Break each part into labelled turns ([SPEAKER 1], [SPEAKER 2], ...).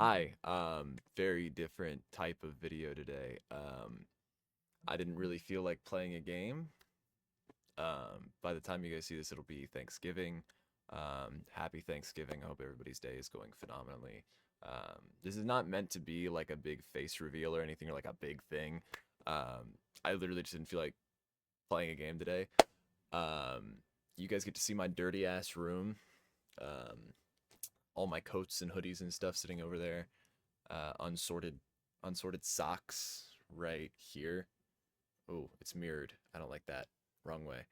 [SPEAKER 1] Hi, very different type of video today. I didn't really feel like playing a game. By the time you guys see this, it'll be Thanksgiving. Happy Thanksgiving. I hope everybody's day is going phenomenally. This is not meant to be like a big face reveal or anything or like a big thing. I literally just didn't feel like playing a game today. Um, you guys get to see my dirty ass room. Um, all my coats and hoodies and stuff sitting over there. Unsorted socks right here. Oh, it's mirrored. I don't like that. Wrong way.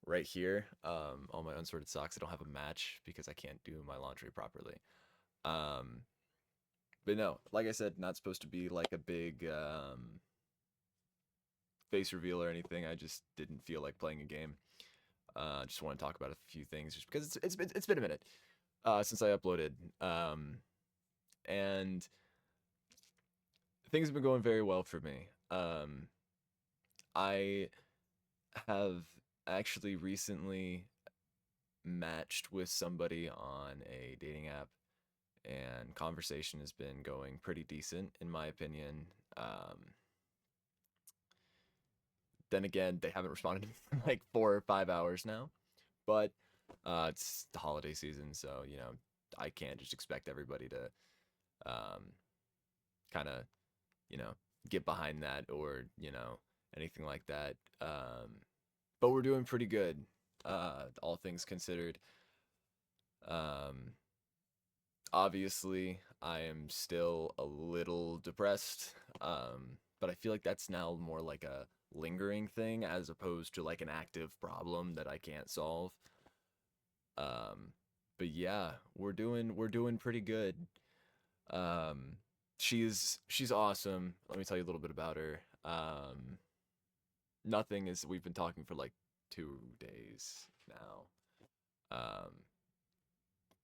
[SPEAKER 1] Right here, all my unsorted socks. I don't have a match because I can't do my laundry properly. Um, but no, like I said, not supposed to be like a big face reveal or anything. I just didn't feel like playing a game. Just want to talk about a few things just because it's been a minute since I uploaded. And things have been going very well for me. I have actually recently matched with somebody on a dating app, and conversation has been going pretty decent, in my opinion. Then again, they haven't responded to me for like 4 or 5 hours now, but it's the holiday season, so I can't just expect everybody to um, kind of you know get behind that or anything like that. But we're doing pretty good, all things considered. Um, Obviously, I am still a little depressed, but I feel like that's now more like a lingering thing as opposed to like an active problem that I can't solve. Um, but yeah, we're doing pretty good. Um, she's awesome. Let me tell you a little bit about her. Nothing is we've been talking for like 2 days now. Um,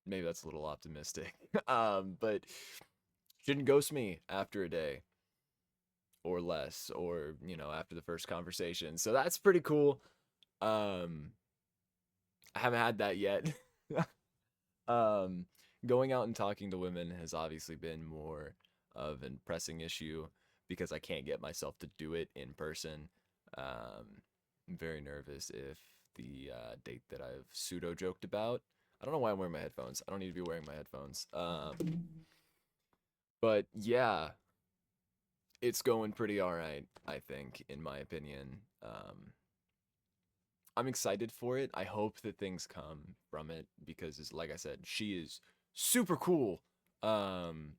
[SPEAKER 1] Maybe that's a little optimistic. But she didn't ghost me after a day or less, or after the first conversation. So that's pretty cool. Um, I haven't had that yet. um, Going out and talking to women has obviously been more of an pressing issue because I can't get myself to do it in person. I'm very nervous if the date that I've pseudo joked about. I don't know why I'm wearing my headphones. I don't need to be wearing my headphones. But yeah, it's going pretty all right, I think, in my opinion. I'm excited for it. I hope that things come from it because, like I said, she is super cool. Um,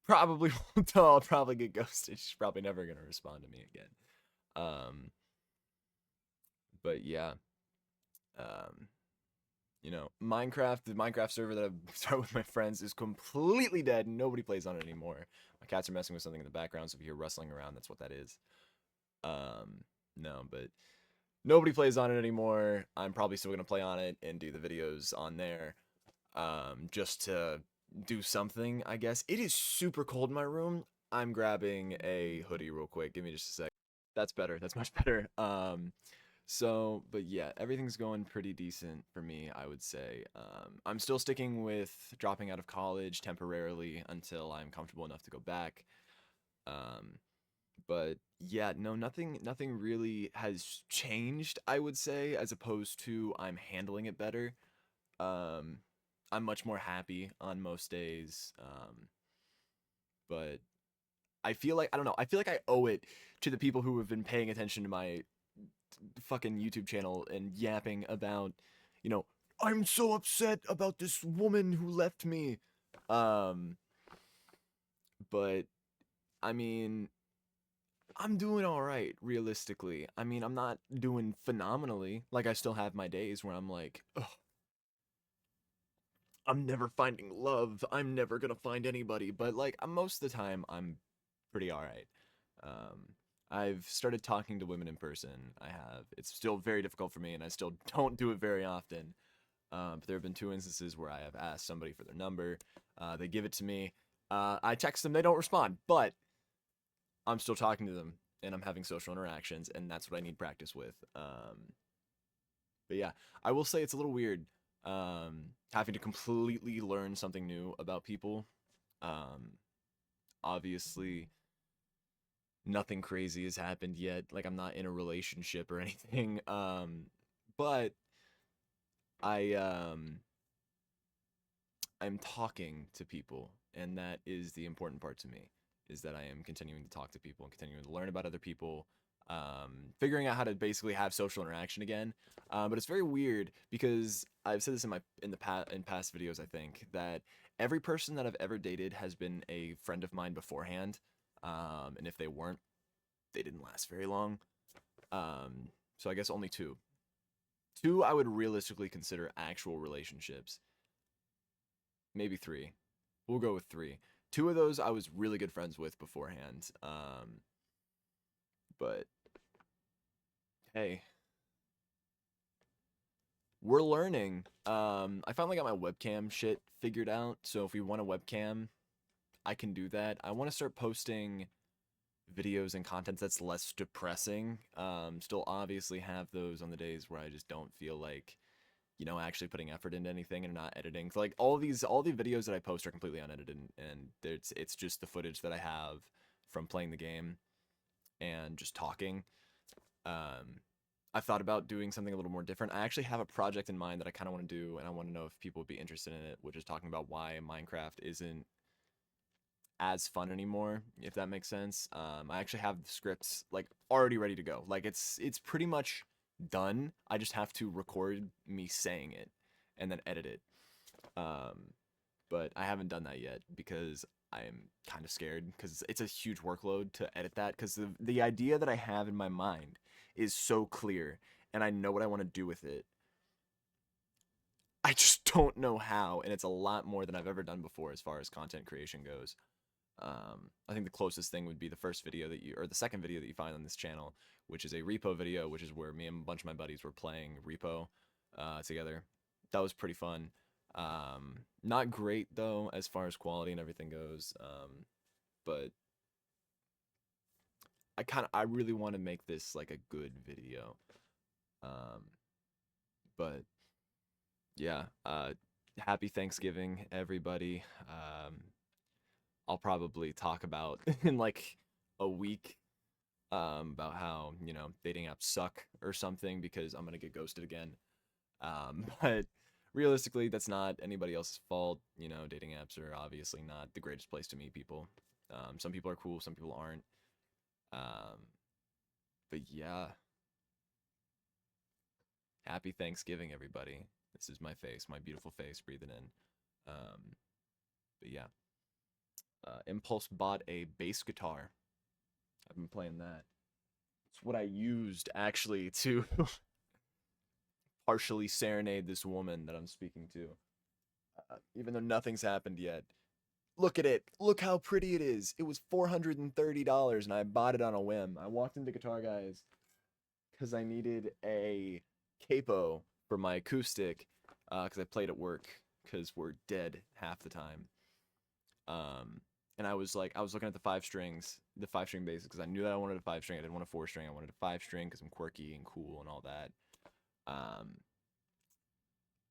[SPEAKER 1] Probably won't tell. I'll probably get ghosted. She's probably never gonna respond to me again. Um, but yeah, um, Minecraft, the Minecraft server that I've started with my friends is completely dead. Nobody plays on it anymore. My cats are messing with something in the background, so if you hear rustling around, that's what that is. No, but nobody plays on it anymore. I'm probably still gonna play on it and do the videos on there, just to do something, I guess. It is super cold in my room. I'm grabbing a hoodie real quick. Give me just a sec. That's better. That's much better. But yeah, everything's going pretty decent for me, I would say. I'm still sticking with dropping out of college temporarily until I'm comfortable enough to go back. Um, but yeah, no, nothing really has changed, I would say, as opposed to I'm handling it better. Um, I'm much more happy on most days. But I feel like I don't know. I feel like I owe it to the people who have been paying attention to my fucking YouTube channel and yapping about, you know, I'm so upset about this woman who left me. Um, but I mean, I'm doing all right, realistically. I mean, I'm not doing phenomenally. Like, I still have my days where I'm like, ugh, I'm never finding love. I'm never gonna find anybody. But like, most of the time, I'm pretty all right. Um, I've started talking to women in person. I have. It's still very difficult for me, and I still don't do it very often. But there have been two instances where I have asked somebody for their number. They give it to me. I text them. They don't respond, but I'm still talking to them, and I'm having social interactions, and that's what I need practice with. But yeah, I will say it's a little weird having to completely learn something new about people. Um, obviously, nothing crazy has happened yet. Like I'm not in a relationship or anything. But I I'm talking to people, and that is the important part to me. Is that I am continuing to talk to people and continuing to learn about other people, figuring out how to basically have social interaction again. But it's very weird because I've said this in past videos. I think that every person that I've ever dated has been a friend of mine beforehand, and if they weren't, they didn't last very long. So I guess only two. Two I would realistically consider actual relationships. Maybe three. We'll go with three. Two of those I was really good friends with beforehand. But hey, we're learning. I finally got my webcam shit figured out. So if we want a webcam, I can do that. I want to start posting videos and content that's less depressing. Still obviously have those on the days where I just don't feel like, actually putting effort into anything and not editing. So, like all the videos that I post are completely unedited, and it's just the footage that I have from playing the game and just talking. Um, I've thought about doing something a little more different. I actually have a project in mind that I kind of want to do, and I want to know if people would be interested in it, which is talking about why Minecraft isn't as fun anymore, if that makes sense. I actually have the scripts like already ready to go. Like it's pretty much done. I just have to record me saying it and then edit it. Um, but I haven't done that yet because I'm kind of scared because it's a huge workload to edit that because the idea that I have in my mind is so clear and I know what I want to do with it. I just don't know how, and it's a lot more than I've ever done before as far as content creation goes. I think the closest thing would be the first video or the second video that you find on this channel, which is a repo video, which is where me and a bunch of my buddies were playing repo together. That was pretty fun. Not great though, as far as quality and everything goes. But I really want to make this like a good video. Um, but yeah, happy Thanksgiving, everybody. I'll probably talk about in like a week about how dating apps suck or something because I'm gonna get ghosted again. But realistically, that's not anybody else's fault. Dating apps are obviously not the greatest place to meet people. Some people are cool, some people aren't. Um, but yeah, happy Thanksgiving, everybody. This is my face, my beautiful face, breathing in. But yeah, Impulse bought a bass guitar. I've been playing that. It's what I used actually to partially serenade this woman that I'm speaking to. Even though nothing's happened yet. Look at it. Look how pretty it is. It was $430 and I bought it on a whim. I walked into Guitar Guys because I needed a capo for my acoustic because I played at work because we're dead half the time. And I was looking at the 5 string bass because I knew that I wanted a 5 string. I didn't want a 4 string. I wanted a 5 string because I'm quirky and cool and all that. Um,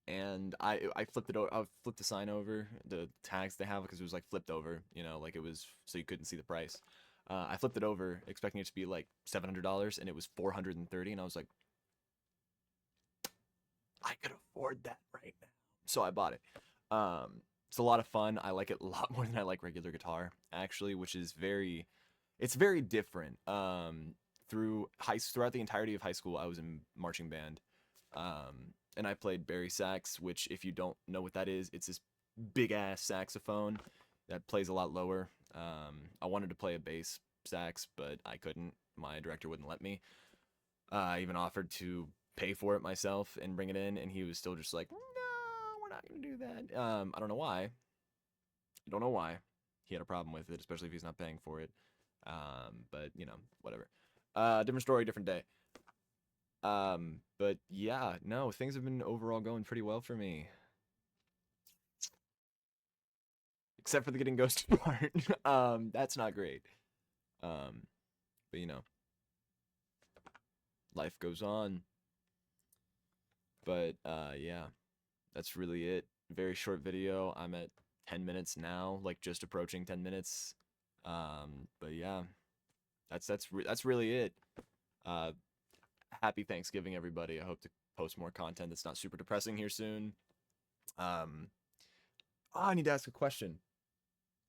[SPEAKER 1] and I flipped it over. I flipped the sign over the tags they have because it was like flipped over, like it was so you couldn't see the price. I flipped it over expecting it to be like $700 and it was 430, and I was like, I could afford that right now, so I bought it. It's a lot of fun. I like it a lot more than I like regular guitar actually, which is it's very different. Throughout the entirety of high school, I was in marching band. And I played bari sax, which if you don't know what that is, it's this big ass saxophone that plays a lot lower. I wanted to play a bass sax, but I couldn't. My director wouldn't let me. I even offered to pay for it myself and bring it in, and he was still just like, "No, we're not gonna do that." I don't know why. I don't know why. He had a problem with it, especially if he's not paying for it. But whatever. Different story, different day. But yeah, no, things have been overall going pretty well for me. Except for the getting ghosted part. That's not great. Um, but life goes on. But yeah, that's really it. Very short video. I'm at 10 minutes now, like just approaching 10 minutes. But yeah, that's really it. Uh, Happy Thanksgiving, everybody. I hope to post more content that's not super depressing here soon. I need to ask a question.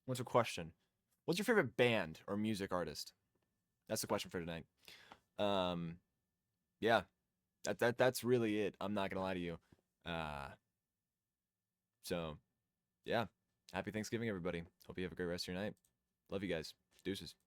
[SPEAKER 1] What's a question? What's your favorite band or music artist? That's the question for tonight. Um, yeah, that's really it. I'm not gonna lie to you. Uh, so yeah, happy Thanksgiving, everybody. Hope you have a great rest of your night. Love you guys. Deuces.